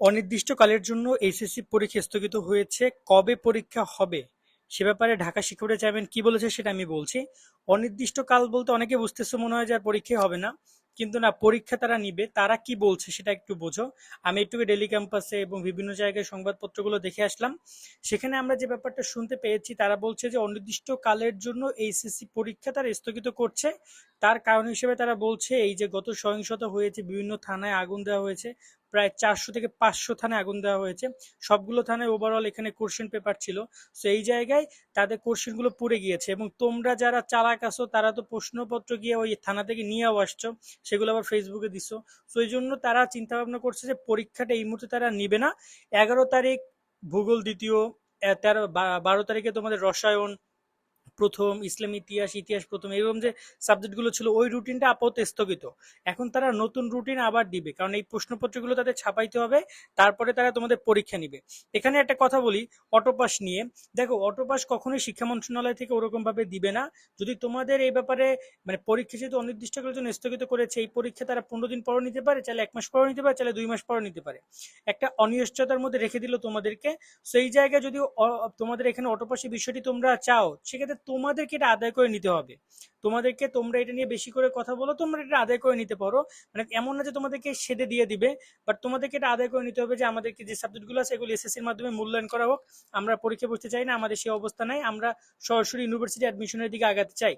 অনির্দিষ্টকালের জন্য এইচএসসি পরীক্ষা স্থগিত হয়েছে। কবে পরীক্ষা হবে সে ব্যাপারে ঢাকা শিক্ষা বোর্ডের চেয়ারম্যান কি বলেছে সেটা আমি বলছি। অনির্দিষ্টকাল বলতে অনেকে বুঝতেছে মনে হয় যে আর পরীক্ষা হবে না, কিন্তু না, পরীক্ষা তারা নিবে। তারা কি বলছে সেটা একটু বোঝো। আমি একটু ডেলি ক্যাম্পাসে এবং বিভিন্ন জায়গায় সংবাদপত্রগুলো দেখে আসলাম। সেখানে আমরা যে ব্যাপারটা শুনতে পেয়েছি, তারা বলছে যে অনির্দিষ্টকালের জন্য এইচএসসি পরীক্ষা তারা স্থগিত করছে। তার কারণ হিসেবে তারা বলছে এই যে গত সহিংসতা হয়েছে, বিভিন্ন থানায় আগুন দেওয়া হয়েছে, প্রায় 400 থেকে 500 থানায় আগুন দেওয়া হয়েছে। সবগুলো থানায় ওভারঅল এখানে কোশ্চেন পেপার ছিল। সো এই জায়গায় তাদের কোশ্চেনগুলো পুড়ে গিয়েছে, এবং তোমরা যারা চালাক আছো তারা তো প্রশ্নপত্র গিয়ে ওই থানা থেকে নিয়েও আসছো, সেগুলো আবার ফেসবুকে দিছো। সো এই জন্য তারা চিন্তা ভাবনা করছে যে পরীক্ষাটা এই মুহূর্তে তারা নিবে না। 11 তারিখ ভূগোল দ্বিতীয়, 12 তারিখে তোমাদের রসায়ন প্রথম, ইসলাম ইতিহাস, ইতিহাস প্রথম, এরকম যে সাবজেক্টগুলো ছিল ওই রুটিনটা আপাতত স্থগিত। এখন তারা নতুন রুটিন আবার দিবে, কারণ এই প্রশ্নপত্রগুলো তাদের ছাপাইতে হবে, তারপরে তারা তোমাদের পরীক্ষা নিবে। এখানে একটা কথা বলি অটোপাস নিয়ে। দেখো, অটোপাস কখনোই শিক্ষা মন্ত্রণালয় থেকে ওরকম ভাবে দিবে না। যদি তোমাদের এই ব্যাপারে মানে পরীক্ষা যেহেতু অনির্দিষ্টকালের জন্য স্থগিত করেছে, এই পরীক্ষা তারা 15 দিন পরও নিতে পারে, চাইলে 1 মাস পরও নিতে পারে, চাইলে 2 মাস পরও নিতে পারে। একটা অনিশ্চয়তার মধ্যে রেখে দিল তোমাদেরকে। সেই জায়গায় যদি তোমাদের এখানে অটোপাসের বিষয়টি তোমরা চাও, সেক্ষেত্রে তোমাদেরকে এটা আদায় করে নিতে হবে। তোমাদেরকে, তোমরা এটা নিয়ে বেশি করে কথা বলো, তোমরা এটা আদায় করে নিতে পারো। মানে এমন না যে তোমাদেরকে সেদে দিয়ে দিবে, বাট তোমাদেরকে এটা আদায় করে নিতে হবে যে আমাদেরকে যে সাবজেক্টগুলো আছে এগুলো এসএসসির মাধ্যমে মূল্যায়ন করা হোক। আমরা পরীক্ষা বসতে চাই না, আমাদের সেই অবস্থা নাই, আমরা সরাসরি ইউনিভার্সিটি অ্যাডমিশনের দিকে আগাতে চাই।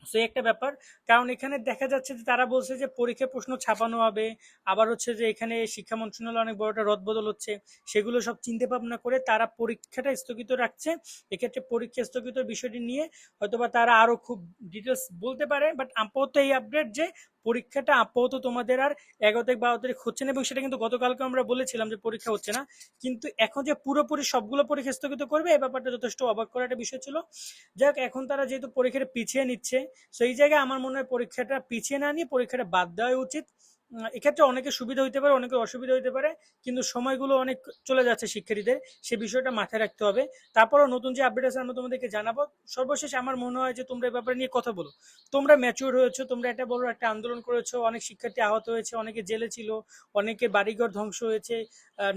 সেই একটা ব্যাপার। কারণ এখানে দেখা যাচ্ছে যে তারা বলছে যে পরীক্ষা প্রশ্ন ছাপানো হবে, আবার হচ্ছে যে এখানে শিক্ষা মন্ত্রণালয় অনেক বড় একটা রদবদল হচ্ছে। সেগুলো সব চিন্তা ভাবনা করে তারা পরীক্ষাটা স্থগিত রাখছে। এক্ষেত্রে পরীক্ষা স্থগিত বিষয়টি নিয়ে হয়তোবা তারা আরো খুব ডিটেলস বলতে পারে, বাট আপাতত এই আপডেট যে পরীক্ষাটা আপাতত তোমাদের আর 11 থেকে 12 তারিখ হচ্ছে না, এবং সেটা কিন্তু গতকালকে আমরা বলেছিলাম যে পরীক্ষা হচ্ছে না। কিন্তু এখন যে পুরোপুরি সবগুলো পরীক্ষা স্থগিত করবে, এই ব্যাপারটা যথেষ্ট অবাক করার একটা বিষয় ছিল। যাক, এখন তারা যেহেতু পরীক্ষাটা পিছিয়ে নিচ্ছে, সেই জায়গায় আমার মনে হয় পরীক্ষাটা পিছিয়ে না নিয়ে পরীক্ষাটা বাদ দেওয়াই উচিত। এক্ষেত্রে অনেকের সুবিধা হইতে পারে, অনেকের অসুবিধা হইতে পারে, কিন্তু সময়গুলো অনেক চলে যাচ্ছে শিক্ষার্থীদের, সে বিষয়টা মাথায় রাখতে হবে। তারপরও নতুন যে আপডেট আছে আমরা তোমাদেরকে জানাবো। সর্বশেষ আমার মনে হয় যে তোমরা এই ব্যাপারে নিয়ে কথা বলো। তোমরা ম্যাচিউর হয়েছো, তোমরা একটা বড় একটা আন্দোলন করেছো, অনেক শিক্ষার্থী আহত হয়েছে, অনেকে জেলে ছিল, অনেকে বাড়িঘর ধ্বংস হয়েছে,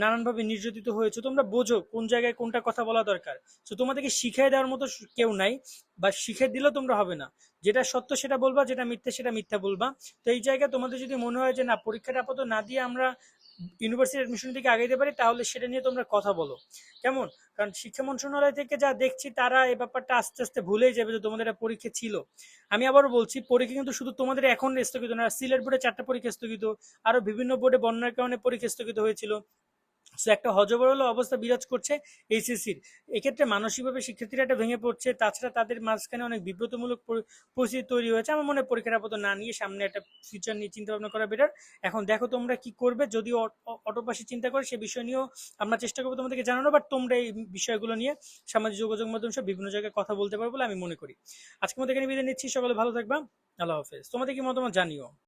নানানভাবে নির্যাতিত হয়েছে। তোমরা বোঝো কোন জায়গায় কোনটা কথা বলা দরকার। তো তোমাদেরকে শিখিয়ে দেওয়ার মতো কেউ নাই, বা শিখে দিলেও তোমরা হবে না। যেটা সত্য সেটা বলবা, যেটা মিথ্যা সেটা মিথ্যা বলবা। তো এই জায়গায় তোমাদের যদি মনে হয় যে না, পরীক্ষাটা আপাতত না দিয়ে আমরা ইউনিভার্সিটি অ্যাডমিশন থেকে আগাইতে পারি, তাহলে সেটা নিয়ে তোমরা কথা বলো। কেমন? কারণ শিক্ষা মন্ত্রণালয় থেকে যা দেখছি তারা এই ব্যাপারটা আস্তে আস্তে ভুলেই যাবে যে তোমাদের একটা পরীক্ষা ছিল। আমি আবারও বলছি, পরীক্ষা কিন্তু শুধু তোমাদের এখন স্থগিত না, সিলেট বোর্ডে 4টা পরীক্ষা স্থগিত, আরো বিভিন্ন বোর্ডে বন্যার কারণে পরীক্ষা স্থগিত হয়েছিল। সো একটা হযবরল অবস্থা বিরাজ করছে এইচএসসির। এক্ষেত্রে মানসিকভাবে শিক্ষার্থীরা একটা ভেঙে পড়ছে, তাছাড়া তাদের মাঝখানে অনেক বিব্রতমূলক পরিস্থিতি তৈরি হয়েছে। আমার মনে হয় পরীক্ষার আপাতত না নিয়ে সামনে একটা ফিউচার নিয়ে চিন্তা ভাবনা করা বেটার। এখন দেখো তোমরা কি করবে, যদি অটোপাসি চিন্তা করে সে বিষয় নিয়েও আমরা চেষ্টা করবো তোমাদেরকে জানানো, বাট তোমরা এই বিষয়গুলো নিয়ে সামাজিক যোগাযোগ মাধ্যম সব বিভিন্ন জায়গায় কথা বলতে পারবো বলে আমি মনে করি। আজকের মধ্যে এখানে বিদায় নিচ্ছি, সকলে ভালো থাকবা। আল্লাহ হাফেজ। তোমাদের কি মতামত জানিও।